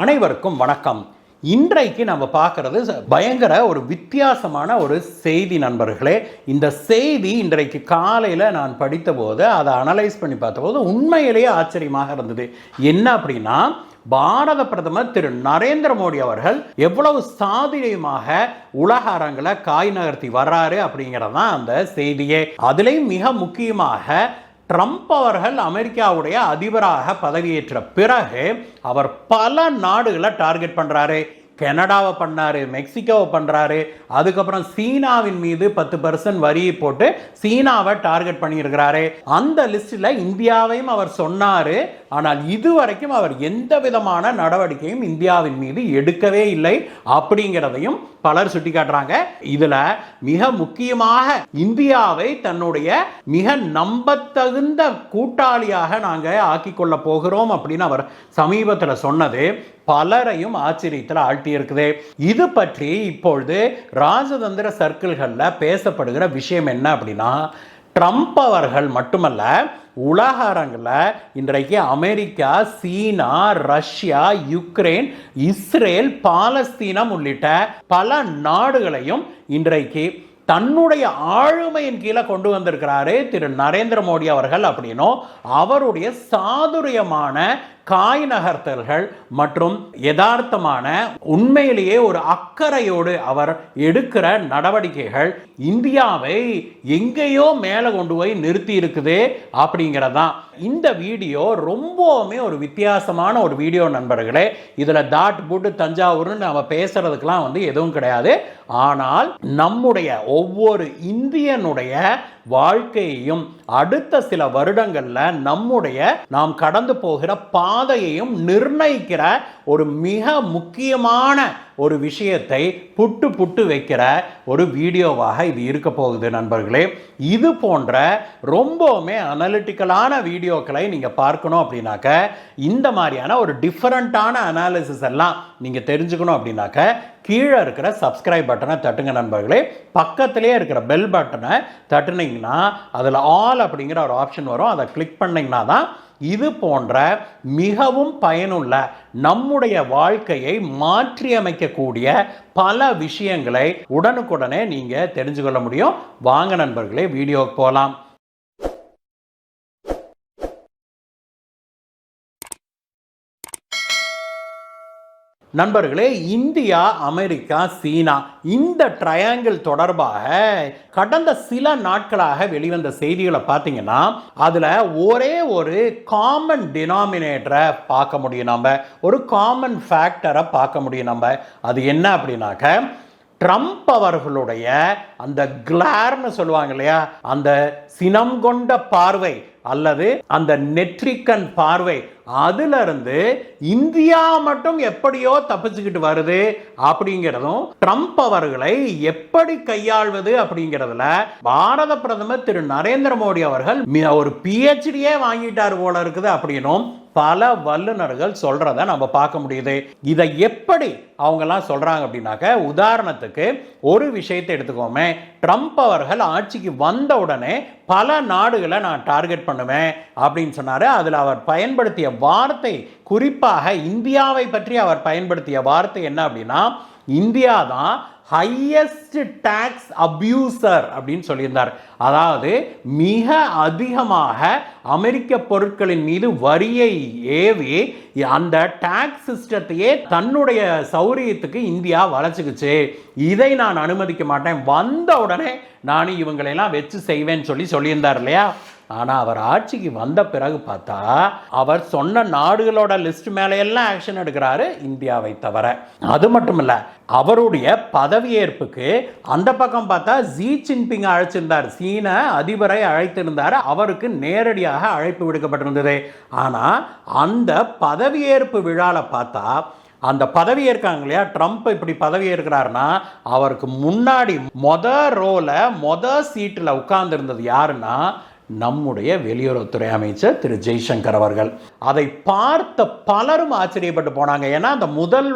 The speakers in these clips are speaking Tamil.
அனைவருக்கும் வணக்கம். இன்றைக்கு நம்ம பார்க்கறது பயங்கர ஒரு வித்தியாசமான ஒரு செய்தி நண்பர்களே. இந்த செய்தி இன்றைக்கு காலையில் நான் படித்தபோது அதை அனலைஸ் பண்ணி பார்த்தபோது உண்மையிலேயே ஆச்சரியமாக இருந்தது. என்ன அப்படின்னா, பாரத பிரதமர் திரு நரேந்திர மோடி அவர்கள் எவ்வளவு சாதுரியமாக உலக அரங்கில் காய் நகர்த்தி வர்றாரு அப்படிங்கிறதான் அந்த செய்தியே. அதுலேயும் மிக முக்கியமாக ட்ரம்ப் அவர்கள் அமெரிக்காவுடைய அதிபராக பதவியேற்ற பிறகு அவர் பல நாடுகளை டார்கெட் பண்றாரு. கனடாவை பண்ணாரு, மெக்சிகோவை பண்றாரு, அதுக்கப்புறம் சீனாவின் மீது 10% வரியை போட்டு சீனாவை டார்கெட் பண்ணியிருக்கிறாரு. அந்த லிஸ்ட்ல இந்தியாவையும் அவர் சொன்னாரு. ஆனால் இதுவரைக்கும் அவர் எந்த விதமான நடவடிக்கையும் இந்தியாவின் மீது எடுக்கவே இல்லை அப்படிங்கிறதையும் பலர் சுட்டிக்காட்டுறாங்க. இதுல மிக முக்கியமாக இந்தியாவை தன்னுடைய மிக நம்பத்தகுந்த கூட்டாளியாக நாங்க ஆக்கிக் கொள்ள போகிறோம் அப்படின்னு அவர் சமீபத்தில் சொன்னது பலரையும் ஆச்சரியத்தில் ஆழ்த்தி இருக்குது. இது பற்றி இப்பொழுது ராஜதந்திர சர்க்கிள்களில் பேசப்படுகிற விஷயம் என்ன அப்படின்னா, ட்ரம்ப் அவர்கள் மட்டுமல்ல, உலக அரங்கில் இன்றைக்கு அமெரிக்கா, சீனா, ரஷ்யா, யுக்ரைன், இஸ்ரேல், பாலஸ்தீனம் உள்ளிட்ட பல நாடுகளையும் இன்றைக்கு தன்னுடைய ஆளுமையின் கீழே கொண்டு வந்திருக்கிறாரு திரு நரேந்திர மோடி அவர்கள். அப்படின்னும் அவருடைய சாதுரியமான காய் நகர்த்தல்கள் மற்றும் யதார்த்தமான உண்மையிலேயே ஒரு அக்கறையோடு அவர் எடுக்கிற நடவடிக்கைகள் இந்தியாவை எங்கேயோ மேலே கொண்டு போய் நிறுத்தி இருக்குது அப்படிங்கிறதான். இந்த வீடியோ ரொம்பவுமே ஒரு வித்தியாசமான ஒரு வீடியோ நண்பர்களே. இதில் தாட் போட்டு தஞ்சாவூர்னு நம்ம பேசுறதுக்கெல்லாம் எதுவும் கிடையாது. ஆனால் நம்முடைய ஒவ்வொரு இந்தியனுடைய வாழ்க்கையையும் அடுத்த சில வருடங்களில் நம்முடைய நாம் கடந்து போகிற பாதையையும் நிர்ணயிக்கிற ஒரு மிக முக்கியமான ஒரு விஷயத்தை புட்டு வைக்கிற ஒரு வீடியோவாக இது இருக்க போகுது நண்பர்களே. இது போன்ற ரொம்பவுமே அனலிட்டிக்கலான வீடியோக்களை நீங்கள் பார்க்கணும் அப்படின்னாக்க, இந்த மாதிரியான ஒரு டிஃபரண்டான அனாலிசிஸ் எல்லாம் நீங்கள் தெரிஞ்சுக்கணும் அப்படின்னாக்க கீழே இருக்கிற சப்ஸ்கிரைப் பட்டனை தட்டுங்க நண்பர்களே. பக்கத்திலே இருக்கிற பெல் பட்டனை தட்டுனீங்கன்னா அதில் ஆல் அப்படிங்கிற ஒரு ஆப்ஷன் வரும். அதை கிளிக் பண்ணிங்கன்னா தான் இது போன்ற மிகவும் பயனுள்ள நம்முடைய வாழ்க்கையை மாற்றியமைக்கக்கூடிய பல விஷயங்களை உடனுக்குடனே நீங்க தெரிஞ்சு கொள்ள முடியும். வாங்க நண்பர்களே, வீடியோக்கு போகலாம். நண்பர்களே, இந்தியா, அமெரிக்கா, சீனா இந்த ட்ரையாங்கிள் தொடர்பாக கடந்த சில நாட்களாக வெளிவந்த செய்திகளை பார்த்தீங்கன்னா, அதில் ஒரே ஒரு காமன் டினாமினேட்டரை பார்க்க முடியும். நம்ம ஒரு காமன் ஃபேக்டரை பார்க்க முடியும். நம்ம அது என்ன அப்படின்னாக்க, ட்ரம்ப் அவர்களுடைய அந்த கிளார்னு சொல்லுவாங்க இல்லையா, அந்த சினம் கொண்ட பார்வை அல்லது அந்த நெட்ரிக்கன் பார்வை, அதுல இருந்து இந்தியா மட்டும் எப்படியோ தப்பிச்சுக்கிட்டு வருது அப்படிங்கிறதும், ட்ரம்ப் அவர்களை எப்படி கையாள்வது அப்படிங்கிறதுல பாரத பிரதமர் திரு நரேந்திர மோடி அவர்கள் ஒரு PhDயே வாங்கிட்டார் போல இருக்குது அப்படின்னும் பல வல்லுநர்கள் சொல்றத நம்ம பார்க்க முடியுது. இதை எப்படி அவங்கெல்லாம் சொல்றாங்க அப்படின்னாக்க, உதாரணத்துக்கு ஒரு விஷயத்தை எடுத்துக்கோமே. ட்ரம்ப் அவர்கள் ஆட்சிக்கு வந்த உடனே பல நாடுகளை நான் டார்கெட் பண்ணுவேன் அப்படின்னு சொன்னாரு. அதில் அவர் பயன்படுத்திய வார்த்தை, குறிப்பாக இந்தியாவை பற்றி அவர் பயன்படுத்திய வார்த்தை என்ன அப்படின்னா, இந்தியா தான் ஹையஸ்ட் டாக்ஸ் அபியூசர் அப்படின்னு சொல்லியிருந்தார். அதாவது மிக அதிகமாக அமெரிக்க பொருட்களின் மீது வரியை ஏவி அந்த டாக்ஸ் சிஸ்டத்தையே தன்னுடைய சௌரியத்துக்கு இந்தியா வளைச்சுக்குச்சு. இதை நான் அனுமதிக்க மாட்டேன், வந்த உடனே நான் இவங்களெல்லாம் வச்சு செய்வேன்னு சொல்லியிருந்தார் இல்லையா. ஆனால் அவர் ஆட்சிக்கு வந்த பிறகு பார்த்தா அவர் சொன்ன நாடுகளோட லிஸ்ட் மேலையெல்லாம் ஆக்ஷன் எடுக்கிறாரு, இந்தியாவை தவிர. அது மட்டும் இல்லை, அவருடைய பதவியேற்புக்கு அந்த பக்கம் பார்த்தா ஜி ஜின்பிங் அழைச்சிருந்தார், சீன அதிபரை அழைத்திருந்தார். அவருக்கு நேரடியாக அழைப்பு விடுக்கப்பட்டிருந்தது. ஆனால் அந்த பதவியேற்பு விழாவில் பார்த்தா, அந்த பதவி ஏற்காங்க இல்லையா, ட்ரம்ப் இப்படி பதவி ஏற்கிறாருன்னா அவருக்கு முன்னாடி மொத சீட்டில் உட்கார்ந்து இருந்தது யாருன்னா நம்முடைய வெளியுறவுத்துறை அமைச்சர் திரு ஜெய்சங்கர் அவர்கள். அதை பார்த்த பலரும் ஆச்சரியப்பட்டு போனாங்க. ஏன்னா அந்த முதல்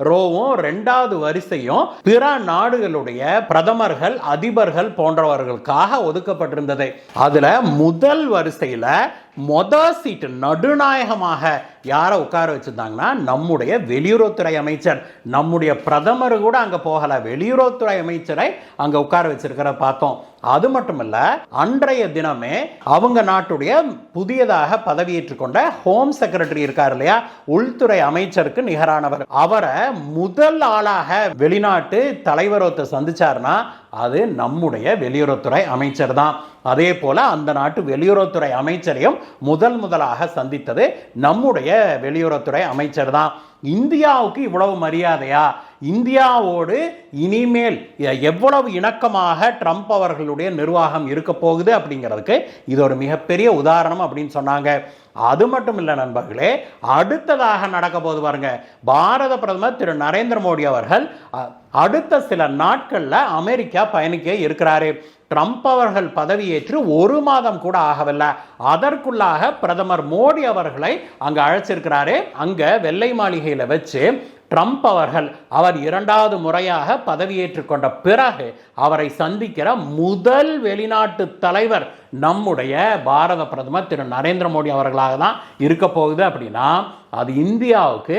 ரோவும் ரெண்டாவது வரிசையும் பிற நாடுகளுடைய பிரதமர்கள், அதிபர்கள் போன்றவர்களுக்காக ஒதுக்கப்பட்டிருந்தது. அதுல முதல் வரிசையில மொத சீட்டு நடுநாயகமாக யாரை உட்கார வச்சிருந்தாங்கன்னா நம்முடைய வெளியுறவுத்துறை அமைச்சர், நம்முடைய பிரதமர் கூட அங்க போகல, வெளியுறவுத்துறை அமைச்சரை அங்க உட்கார வச்சிருக்கிற பார்த்தோம். அது மட்டுமல்ல, அன்றைய தினமே அவங்க நாட்டுடைய புதியதாக பதவியேற்றுக் கொண்ட ஹோம் செக்ரட்டரி இருக்கார் இல்லையா, உள்துறை அமைச்சருக்கு நிகரானவர், அவரை முதல் ஆளாக வெளிநாட்டு தலைவர் ஒருத்தர் சந்திச்சார்னா அது நம்முடைய வெளியுறவுத்துறை அமைச்சர் தான். அதே போல அந்த நாட்டு வெளியுறவுத்துறை அமைச்சரையும் முதலாக சந்தித்தது நம்முடைய வெளியுறவுத்துறை அமைச்சர் தான். இந்தியாவுக்கு இவ்வளவு மரியாதையா? இந்தியாவோடு இனிமேல் எவ்வளவு இணக்கமாக ட்ரம்ப் அவர்களுடைய நிர்வாகம் இருக்க போகுது அப்படிங்கிறதுக்கு இது ஒரு மிகப்பெரிய உதாரணம் அப்படின்னு சொன்னாங்க. அது மட்டும் இல்லை நண்பர்களே, அடுத்ததாக நடக்க போது பாருங்க, பாரத பிரதமர் திரு நரேந்திர மோடி அவர்கள் அடுத்த சில நாட்களில் அமெரிக்கா பயணிக்க இருக்கிறாரு. ட்ரம்ப் அவர்கள் பதவியேற்று 1 மாதம் கூட ஆகவில்லை, அதற்குள்ளாக பிரதமர் மோடி அவர்களை அங்க அழைச்சிருக்கிறாரு. அங்க வெள்ளை மாளிகையில வச்சு ட்ரம்ப் அவர்கள் அவர் 2வது முறையாக பதவியேற்றுக் கொண்ட பிறகு அவரை சந்திக்கிற முதல் வெளிநாட்டு தலைவர் நம்முடைய பாரத பிரதமர் திரு நரேந்திர மோடி அவர்களாக தான் இருக்க போகுது. அப்படின்னா அது இந்தியாவுக்கு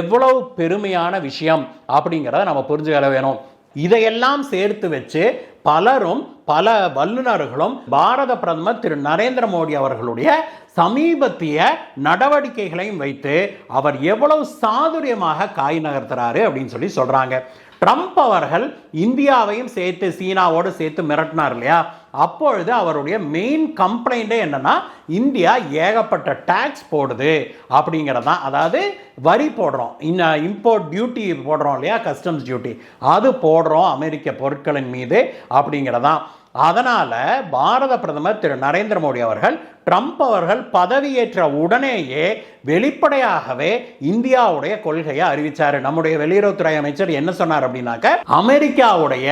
எவ்வளவு பெருமையான விஷயம் அப்படிங்கிறத நம்ம புரிஞ்சுக்க வேணும். இதையெல்லாம் சேர்த்து வச்சு பலரும், பல வல்லுநர்களும் பாரத பிரதமர் திரு நரேந்திர மோடி அவர்களுடைய சமீபத்திய நடவடிக்கைகளையும் வைத்து அவர் எவ்வளவு சாதுரியமாக காய் நகர்த்துறாரு அப்படின்னு சொல்லி சொல்றாங்க. ட்ரம்ப் அவர்கள் இந்தியாவையும் சேர்த்து சீனாவோடு சேர்த்து மிரட்டினார் இல்லையா, அப்பொழுது அவருடைய மெயின் கம்ப்ளைண்டே என்னன்னா, இந்தியா ஏகப்பட்ட டாக்ஸ் போடுது அப்படிங்கிறதான். அதாவது வரி போடுறோம், இம்போர்ட் டியூட்டி போடுறோம் இல்லையா, கஸ்டம்ஸ் டியூட்டி, அது போடுறோம் அமெரிக்க பொருட்களின் மீது அப்படிங்கிறதான். அதனால பாரத பிரதமர் திரு நரேந்திர மோடி அவர்கள் ட்ரம்ப் அவர்கள் பதவியேற்ற உடனேயே வெளிப்படையாகவே இந்தியாவுடைய கொள்கையை அறிவிச்சாரு. நம்முடைய வெளியுறவுத்துறை அமைச்சர் என்ன சொன்னார் அப்படின்னாக்க, அமெரிக்காவுடைய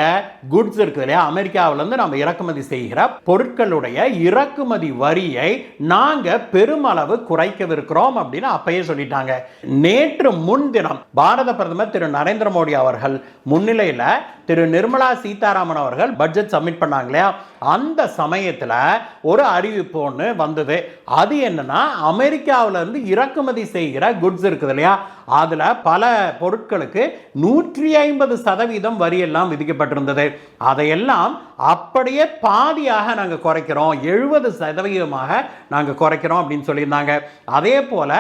குட்ஸ் இருக்கு இல்லையா, அமெரிக்காவிலிருந்து நம்ம இறக்குமதி செய்கிற பொருட்களுடைய இறக்குமதி வரியை நாங்க பெருமளவு குறைக்கவிருக்கிறோம் அப்படின்னு அப்பயே சொல்லிட்டாங்க. நேற்று முன்தினம் பாரத பிரதமர் திரு நரேந்திர மோடி அவர்கள் முன்னிலையில் திரு நிர்மலா சீதாராமன் அவர்கள் பட்ஜெட் சப்மிட் பண்ணாங்க இல்லையா, அந்த சமயத்தில் ஒரு அறிவிப்பு ஒன்று வந்தது. அது என்னன்னா, அமெரிக்காவில இருந்து இறக்குமதி செய்கிற குட்ஸ் இருக்குது இல்லையா, அதுல பல பொருட்களுக்கு 150% வரி எல்லாம் விதிக்கப்பட்டிருந்தது. அதையெல்லாம் அப்படியே பாதியாக நாங்கள் குறைக்கிறோம், 70% நாங்கள் குறைக்கிறோம் அப்படின்னு சொல்லியிருந்தாங்க. அதே போல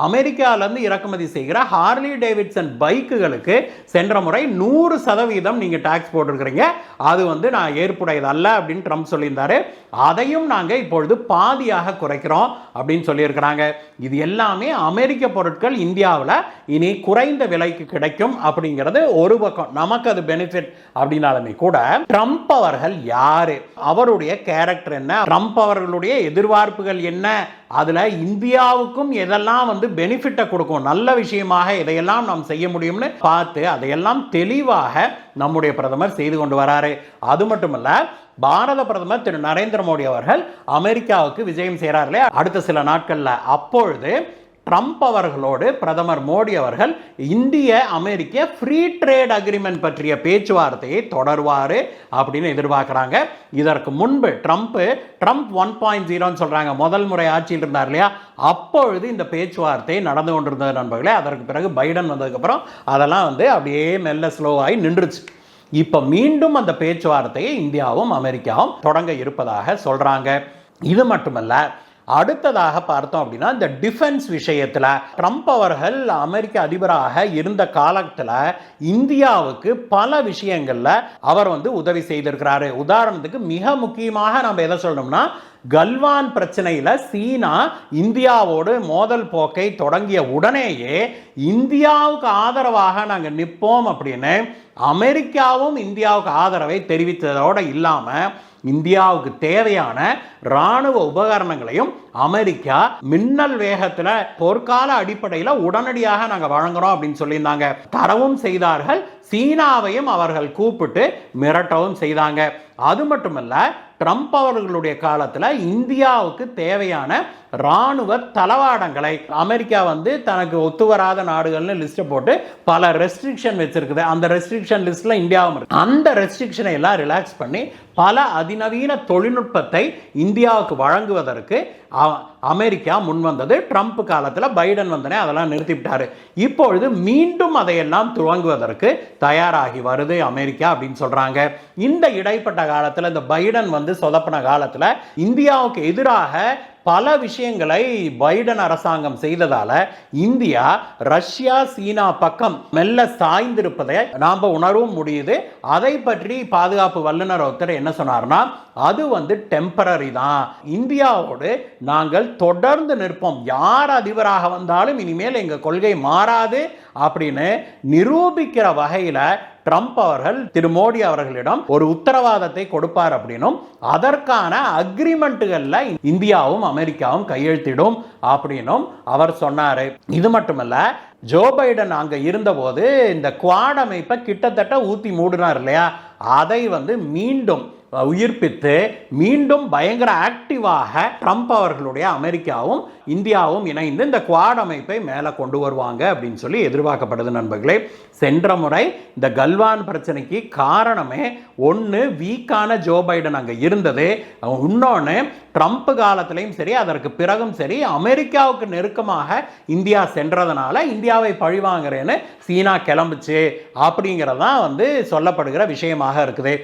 அமெரிக்காவிலிருந்து இறக்குமதி செய்கிற ஹார்லி டேவிட்சன் பைக்குகளுக்கு சென்ற முறை 100% நீங்க டாக்ஸ் போட்டிருக்கிறீங்க, அது நான் ஏற்புடையது அல்ல அப்படின்னு ட்ரம்ப் சொல்லியிருந்தாரு. அதையும் நாங்கள் இப்பொழுது பாதியாக குறைக்கிறோம் அப்படின்னு சொல்லியிருக்கிறாங்க. இது எல்லாமே அமெரிக்க பொருட்கள் இந்தியாவில் இனி குறைந்த விலைக்கு கிடைக்கும் அப்படிங்கிறது ஒரு பக்கம், நமக்கு அது பெனிஃபிட் அப்படின்னாலுமே கூட ட்ரம்ப் அவர்கள் யாரு, அவருடைய கேரக்டர் என்ன, ட்ரம்ப் அவர்களுடைய எதிர்பார்ப்புகள் என்ன, அதுல இந்தியாவுக்கும் எதெல்லாம் பெனிஃபிட்டை கொடுக்கும், நல்ல விஷயமாக எதையெல்லாம் நாம் செய்ய முடியும்னு பார்த்து அதையெல்லாம் தெளிவாக நம்முடைய பிரதமர் செய்து கொண்டு வராரு. அது மட்டுமல்ல, பாரத பிரதமர் திரு நரேந்திர மோடி அவர்கள் அமெரிக்காவுக்கு விஜயம் செய்கிறார்களே அடுத்த சில நாட்கள்ல, அப்பொழுது ட்ரம்ப் அவர்களோடு பிரதமர் மோடி அவர்கள் இந்திய அமெரிக்க ஃப்ரீ ட்ரேட் அக்ரிமெண்ட் பற்றிய பேச்சுவார்த்தையை தொடர்வாரு அப்படின்னு எதிர்பார்க்கிறாங்க. இதற்கு முன்பு ட்ரம்ப் 1.0 சொல்றாங்க, முதல் முறை ஆட்சியில் இருந்தார் இல்லையா, அப்பொழுது இந்த பேச்சுவார்த்தை நடந்து கொண்டிருந்தது நண்பர்களே. அதற்கு பிறகு பைடன் வந்ததுக்கு அப்புறம் அதெல்லாம் அப்படியே மெல்ல ஸ்லோவாகி நின்றுச்சு. இப்ப மீண்டும் அந்த பேச்சுவார்த்தையை இந்தியாவும் அமெரிக்காவும் தொடங்க இருப்பதாக சொல்றாங்க. இது மட்டுமல்ல, அடுத்ததாக பார்த்தோம் அப்படின்னா, இந்த டிஃபென்ஸ் விஷயத்தில் ட்ரம்ப் அவர்கள் அமெரிக்க அதிபராக இருந்த காலத்தில் இந்தியாவுக்கு பல விஷயங்களில் அவர் உதவி செய்திருக்கிறாரு. உதாரணத்துக்கு மிக முக்கியமாக நம்ம எதை சொல்லணும்னா, கல்வான் பிரச்சனையில் சீனா இந்தியாவோடு மோதல் போக்கை தொடங்கிய உடனேயே இந்தியாவுக்கு ஆதரவாக நாங்கள் நிற்போம் அப்படின்னு அமெரிக்காவும் இந்தியாவுக்கு ஆதரவை தெரிவித்ததோடு இல்லாமல் இந்தியாவுக்கு தேவையான இராணுவ உபகரணங்களையும் அமெரிக்கா மின்னல் வேகத்தில் போர்க்கால அடிப்படையில் உடனடியாக நாங்கள் வழங்குறோம் அப்படின்னு சொல்லியிருந்தாங்க. தரவும் செய்தார்கள், சீனாவையும் அவர்கள் கூப்பிட்டு மிரட்டவும் செய்தாங்க. அது மட்டுமல்ல, ட்ரம்ப் அவர்களுடைய காலத்தில் இந்தியாவுக்கு தேவையான இராணுவ தளவாடங்களை அமெரிக்கா தனக்கு ஒத்து வராத நாடுகள்னு லிஸ்ட் போட்டு பல ரெஸ்ட்ரிக்ஷன் வச்சிருக்குது. அந்த ரெஸ்ட்ரிக்ஷன் லிஸ்ட்ல இந்தியாவும் இருக்கு. அந்த ரெஸ்ட்ரிக்ஷனை எல்லாம் ரிலாக்ஸ் பண்ணி பல அதிநவீன தொழில்நுட்பத்தை இந்தியாவுக்கு வழங்குவதற்கு அமெரிக்கா முன் வந்தது. ட்ரம்ப் காலத்தில் பைடன் வந்தனே அதெல்லாம் நிறுத்திவிட்டாரு. இப்பொழுது மீண்டும் அதையெல்லாம் துவங்குவதற்கு தயாராகி வருது அமெரிக்கா அப்படின்னு சொல்றாங்க. இந்த இடைப்பட்ட காலத்தில் இந்த பைடன் வந்து சொதப்பின காலத்தில் இந்தியாவுக்கு எதிராக பல விஷயங்களை பைடன் அரசாங்கம் செய்ததால இந்தியா ரஷ்யா சீனா பக்கம் மெல்ல சாய்ந்திருப்பதை நாம உணரவும் முடியுது. அதை பற்றி பாதுகாப்பு வல்லுநர் ஒருத்தர் என்ன சொன்னார்னா, அது வந்து டெம்பரரி தான், இந்தியாவோடு நாங்கள் தொடர்ந்து நிற்போம், யார் அதிபராக வந்தாலும் இனிமேல் எங்க கொள்கை மாறாது அப்படின்னு நிரூபிக்கிற வகையில ட்ரம்ப் அவர்கள் திரு மோடி அவர்களிடம் ஒரு உத்தரவாதத்தை கொடுப்பார் அப்படின்னும் அதற்கான அக்ரிமெண்ட்டுகள்ல இந்தியாவும் அமெரிக்காவும் கையெழுத்திடும் அப்படின்னும் அவர் சொன்னாரு. இது மட்டுமல்ல, ஜோ பைடன் அங்க இருந்தபோது இந்த குவாட் அமைப்பை கிட்டத்தட்ட ஊத்தி மூடினார் இல்லையா, அதை வந்து மீண்டும் உயிர்ப்பித்து மீண்டும் பயங்கர ஆக்டிவாக ட்ரம்ப் அவர்களுடைய அமெரிக்காவும் இந்தியாவும் இணைந்து இந்த குவாட் அமைப்பை மேலே கொண்டு வருவாங்க அப்படின்னு சொல்லி எதிர்பார்க்கப்படுது நண்பர்களே. சென்ற முறை இந்த கல்வான் பிரச்சனைக்கு காரணமே ஒன்று வீக்கான ஜோ பைடன் அங்கே இருந்தது, இன்னொன்று ட்ரம்ப் காலத்திலையும் சரி அதற்கு பிறகும் சரி அமெரிக்காவுக்கு நெருக்கமாக இந்தியா சென்றதனால இந்தியாவை பழிவாங்கிறேன்னு சீனா கிளம்புச்சு அப்படிங்கிறதான் வந்து சொல்லப்படுகிற விஷயமாக இருக்குது.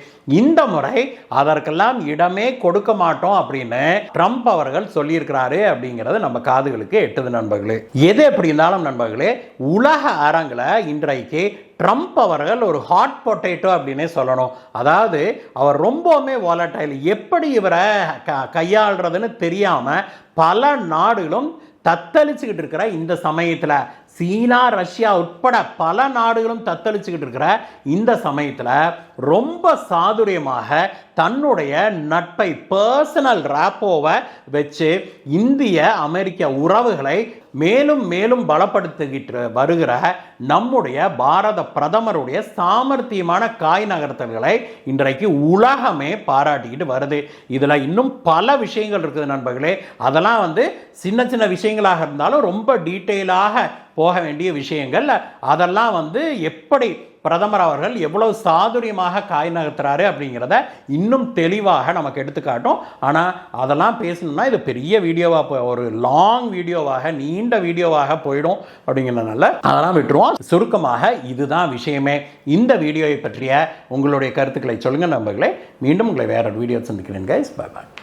இந்த முறை அதற்கெல்லாம் இடமே கொடுக்க மாட்டோம் அப்படின்னு ட்ரம்ப் அவர்கள் சொல்லியிருக்கிறாரு அப்படிங்கிறது நம்ம காதுகளுக்கு எட்டுது நண்பர்களே. எது எப்படி இருந்தாலும் நண்பர்களே, உலக அரங்கில் இன்றைக்கு ட்ரம்ப் அவர்கள் ஒரு ஹாட் பொட்டேட்டோ அப்படின்னே சொல்லணும். அதாவது அவர் ரொம்பவுமே வாலடைல், எப்படி இவரை கையாளுறதுன்னு தெரியாமல் பல நாடுகளும் தத்தளிச்சுக்கிட்டு இருக்கிற இந்த சமயத்தில், சீனா ரஷ்யா உட்பட பல நாடுகளும் தத்தளிச்சுக்கிட்டு இருக்கிற இந்த சமயத்தில் ரொம்ப சாதுரியமாக தன்னுடைய நட்பை, பர்சனல் ராப்போவை வச்சு இந்திய அமெரிக்க உறவுகளை மேலும் மேலும் பலப்படுத்திக்கிட்டு வருகிற நம்முடைய பாரத பிரதமருடைய சாமர்த்தியமான காய் நகர்த்தல்களை இன்றைக்கு உலகமே பாராட்டிக்கிட்டு வருது. இதில் இன்னும் பல விஷயங்கள் இருக்குது நண்பர்களே. அதெல்லாம் வந்து சின்ன சின்ன விஷயங்களாக இருந்தாலும் ரொம்ப டீட்டெயிலாக போக வேண்டிய விஷயங்கள். அதெல்லாம் வந்து எப்படி பிரதமர் அவர்கள் எவ்வளவு சாதுரியமாக காய் நகர்த்துறாரு அப்படிங்கிறத இன்னும் தெளிவாக நமக்கு எடுத்துக்காட்டும். ஆனால் அதெல்லாம் பேசணும்னா இது பெரிய வீடியோவாக, ஒரு லாங் வீடியோவாக, நீண்ட வீடியோவாக போயிடும் அப்படிங்கிறதுனால அதெல்லாம் விட்டுருவோம். சுருக்கமாக இதுதான் விஷயமே. இந்த வீடியோவை பற்றிய உங்களுடைய கருத்துக்களை சொல்லுங்கள் நண்பர்களே. மீண்டும் உங்களை வேற வீடியோ சந்திக்கிறேன் கைஸ். Bye bye.